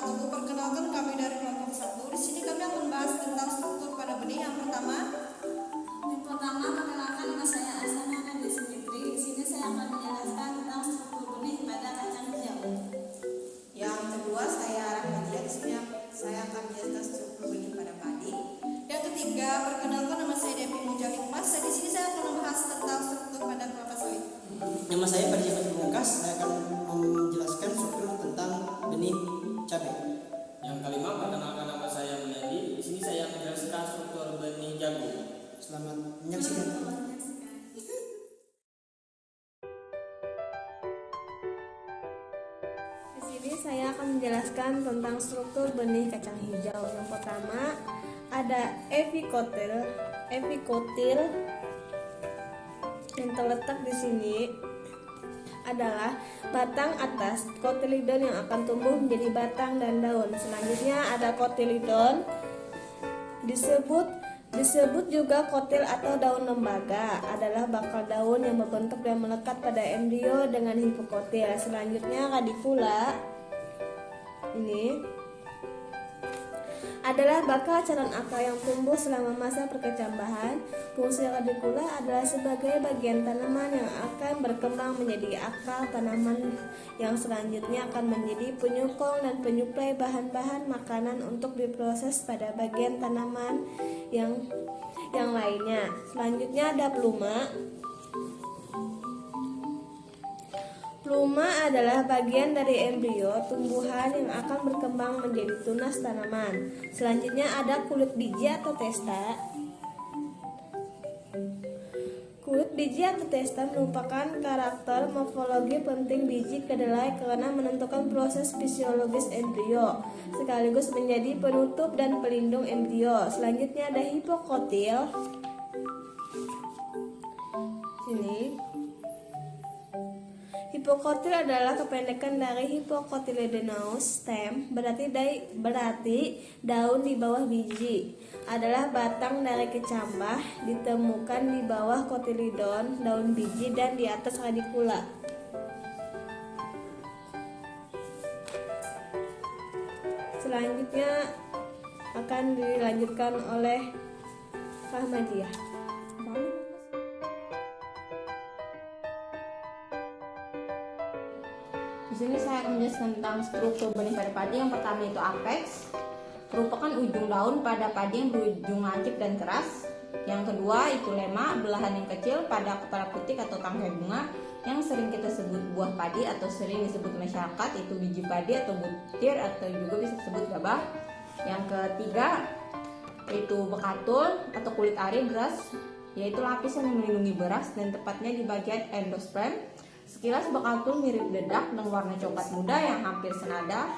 wabarakatuh. Perkenalkan kami dari kelompok 1. Di sini kami akan membahas tentang struktur pada benih. Yang pertama, perkenalkan nama saya Asana Nadia Simitri. Di sini saya akan menjelaskan tentang struktur benih pada kacang hijau. yang kedua saya Rahmadia. Di sini saya akan menjelaskan struktur benih pada padi. Yang ketiga, perkenalkan nama saya Devi Mujahid Mas. Di sini saya akan membahas tentang struktur pada kelapa sawit. Nama saya Parjipat Pungkas. Saya akan menjelaskan struktur tentang benih cabai. Yang kelima, perkenalkan nama saya Mulyadi. Di sini saya akan menjelaskan struktur benih jagung. Selamat menyaksikan. Di sini saya akan menjelaskan tentang struktur benih kacang hijau. Yang pertama ada epikotil yang terletak di sini adalah batang atas kotilidon yang akan tumbuh menjadi batang dan daun. Selanjutnya ada kotilidon, disebut juga kotil atau daun lembaga, adalah bakal daun yang berbentuk dan melekat pada embrio dengan hipokotil. Selanjutnya radikula ini adalah bakal calon akar yang tumbuh selama masa perkecambahan. Fungsi radikula adalah sebagai bagian tanaman yang akan berkembang menjadi akar tanaman yang selanjutnya akan menjadi penyokong dan penyuplai bahan-bahan makanan untuk diproses pada bagian tanaman yang lainnya. Selanjutnya ada pluma. Pluma adalah bagian dari embrio tumbuhan yang akan berkembang menjadi tunas tanaman. Selanjutnya ada kulit biji atau testa. Kulit biji atau testa merupakan karakter morfologi penting biji kedelai karena menentukan proses fisiologis embrio, sekaligus menjadi penutup dan pelindung embrio. Selanjutnya ada hipokotil. Sini. Hipokotil adalah kependekan dari hipocotyledonous stem, berarti daun di bawah biji. Adalah batang dari kecambah, ditemukan di bawah kotilidon, daun biji, dan di atas radikula. Selanjutnya akan dilanjutkan oleh Rahmadiah. Di sini saya akan menjelaskan tentang struktur benih pada padi. Yang pertama itu apex, merupakan ujung daun pada padi yang berujung lancip dan keras. Yang kedua itu lema, belahan yang kecil pada kepala putik atau tangkai bunga yang sering kita sebut buah padi atau sering disebut masyarakat itu biji padi atau butir atau juga bisa disebut gabah. Yang ketiga itu bekatul atau kulit ari beras, yaitu lapisan yang melindungi beras dan tepatnya di bagian endosperm. Sekilas bekatul mirip dedak dengan warna coklat muda yang hampir senada.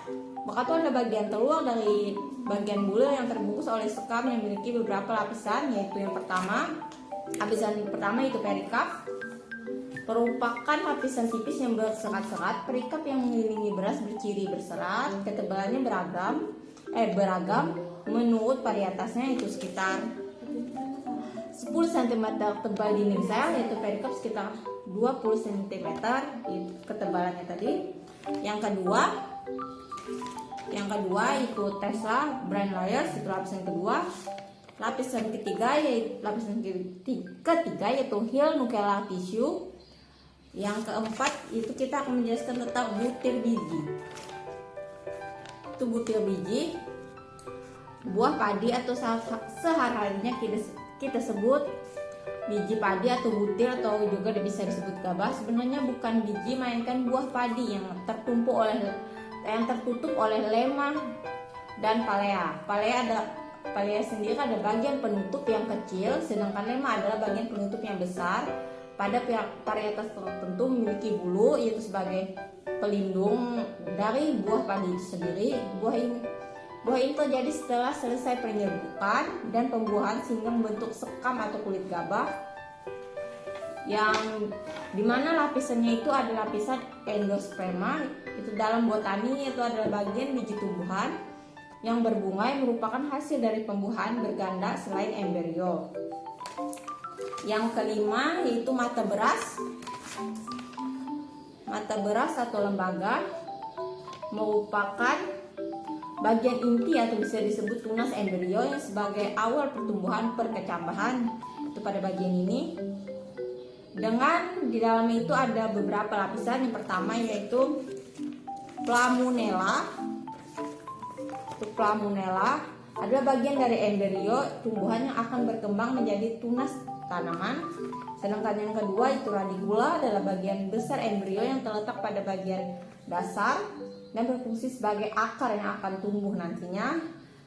Bekatul adalah bagian terluar dari bagian bulir yang terbungkus oleh sekam yang memiliki beberapa lapisan, yaitu lapisan pertama itu perikap, merupakan lapisan tipis yang berserat-serat. Perikap yang mengelilingi beras berciri berserat, ketebalannya beragam menurut varietasnya, itu sekitar 10 cm tebal dinding sel, yaitu perikap sekitar 20 cm ketebalannya tadi. Yang kedua itu Tesla brand layers, itu lapisan kedua. Lapisan ketiga yaitu Hill nuclear tissue. Yang keempat itu kita akan menjelaskan tentang butir biji. Itu butir biji, buah padi atau sehari-harinya kita sebut biji padi atau butir atau juga bisa disebut gabah. Sebenarnya bukan biji melainkan buah padi yang tertutup oleh lema dan palea. Palea sendiri ada bagian penutup yang kecil, sedangkan lema adalah bagian penutup yang besar. Pada varietas tertentu memiliki bulu, yaitu sebagai pelindung dari buah padi itu sendiri. Buah ini terjadi setelah selesai penyerbukan dan pembuahan sehingga membentuk sekam atau kulit gabah, yang dimana lapisannya itu ada lapisan endosperma. Itu dalam botani itu adalah bagian biji tumbuhan yang berbunga yang merupakan hasil dari pembuahan berganda selain embrio. Yang kelima yaitu mata beras. Mata beras atau lembaga merupakan bagian inti atau bisa disebut tunas embrio yang sebagai awal pertumbuhan perkecambahan itu pada bagian ini. Dengan di dalamnya itu ada beberapa lapisan. Yang pertama yaitu plamunella. Untuk plamunella adalah bagian dari embrio tumbuhan yang akan berkembang menjadi tunas tanaman. Sedangkan yang kedua itu radicula, adalah bagian besar embrio yang terletak pada bagian dasar dan berfungsi sebagai akar yang akan tumbuh nantinya.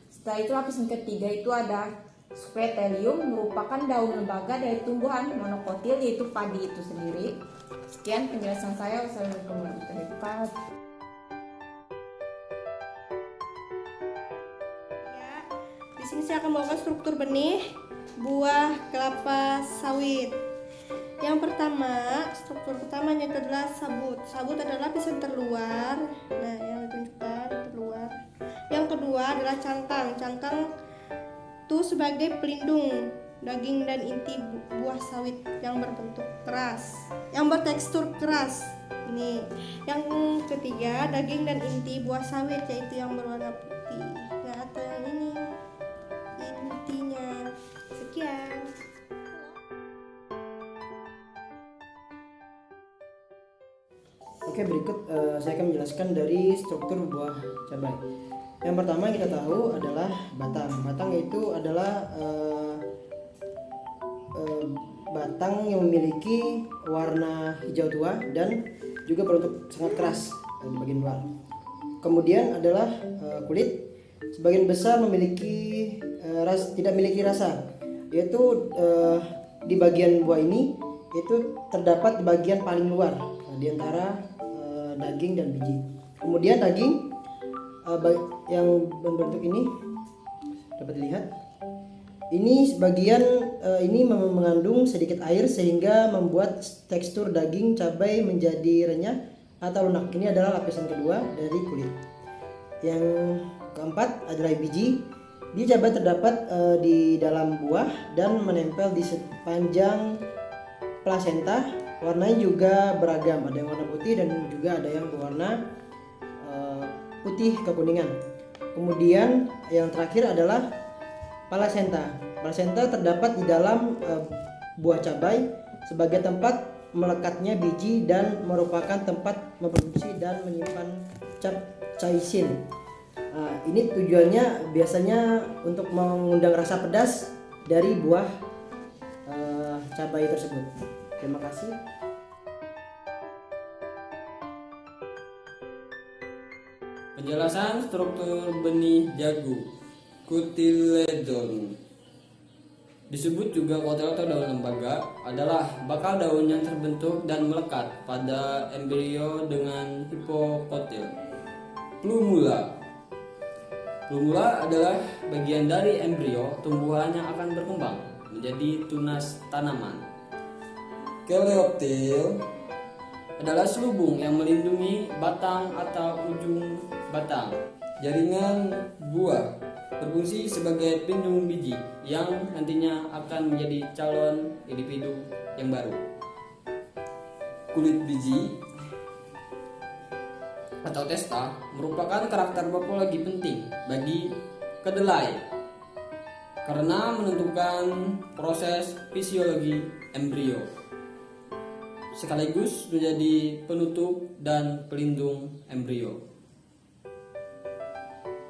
Setelah itu lapisan ketiga itu ada scutellum, merupakan daun lembaga dari tumbuhan monokotil yaitu padi itu sendiri. Sekian penjelasan saya. Wassalamualaikum warahmatullahi wabarakatuh. Ya, di sini saya akan membawakan struktur benih buah kelapa sawit. Yang pertama, struktur pertamanya itu adalah sabut. Sabut adalah lapisan terluar. Nah, yang ditunjukkan terluar. Yang kedua adalah cangkang. Cangkang itu sebagai pelindung daging dan inti buah sawit yang berbentuk keras, yang bertekstur keras. Ini. Yang ketiga, daging dan inti buah sawit yaitu yang berwarna putih. Nah, atau yang ini intinya. Sekian. Oke, berikut saya akan menjelaskan dari struktur buah cabai. Yang pertama yang kita tahu adalah batang. Batang itu adalah batang yang memiliki warna hijau tua dan juga berbentuk sangat keras di bagian luar. Kemudian adalah kulit. Sebagian besar memiliki tidak memiliki rasa, yaitu di bagian buah ini itu terdapat di bagian paling luar di antara daging dan biji. Kemudian daging yang berbentuk ini dapat dilihat. Ini sebagian ini mengandung sedikit air sehingga membuat tekstur daging cabai menjadi renyah atau lunak. Ini adalah lapisan kedua dari kulit. Yang keempat adalah biji. Di cabai terdapat di dalam buah dan menempel di sepanjang plasenta. Warnanya juga beragam, ada yang warna putih dan juga ada yang berwarna putih kekuningan. Kemudian yang terakhir adalah plasenta. Plasenta terdapat di dalam buah cabai sebagai tempat melekatnya biji dan merupakan tempat memproduksi dan menyimpan capsaicin. Ini tujuannya biasanya untuk mengundang rasa pedas dari buah cabai tersebut. Terima kasih. Penjelasan struktur benih jagung. Cotyledon disebut juga kotel atau daun lembaga, adalah bakal daun yang terbentuk dan melekat pada embrio dengan hipokotil. Plumula adalah bagian dari embrio tumbuhan yang akan berkembang menjadi tunas tanaman. Coleoptil adalah selubung yang melindungi batang atau ujung batang. Jaringan buah berfungsi sebagai pelindung biji yang nantinya akan menjadi calon individu yang baru. Kulit biji atau testa merupakan karakter morfologi penting bagi kedelai karena menentukan proses fisiologi embrio sekaligus menjadi penutup dan pelindung embrio.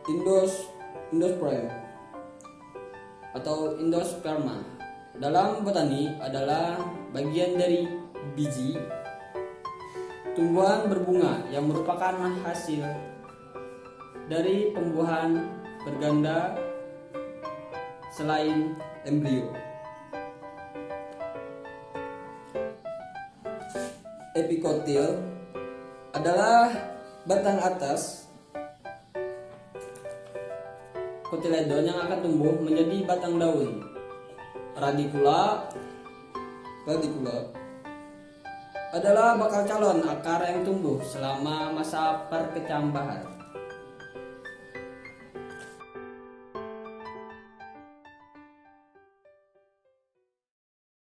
Endosperm atau endosperma dalam botani adalah bagian dari biji tumbuhan berbunga yang merupakan hasil dari pembuahan berganda selain embrio. Epikotil adalah batang atas kotyledon yang akan tumbuh menjadi batang daun. Radicula adalah bakal calon akar yang tumbuh selama masa perkecambahan.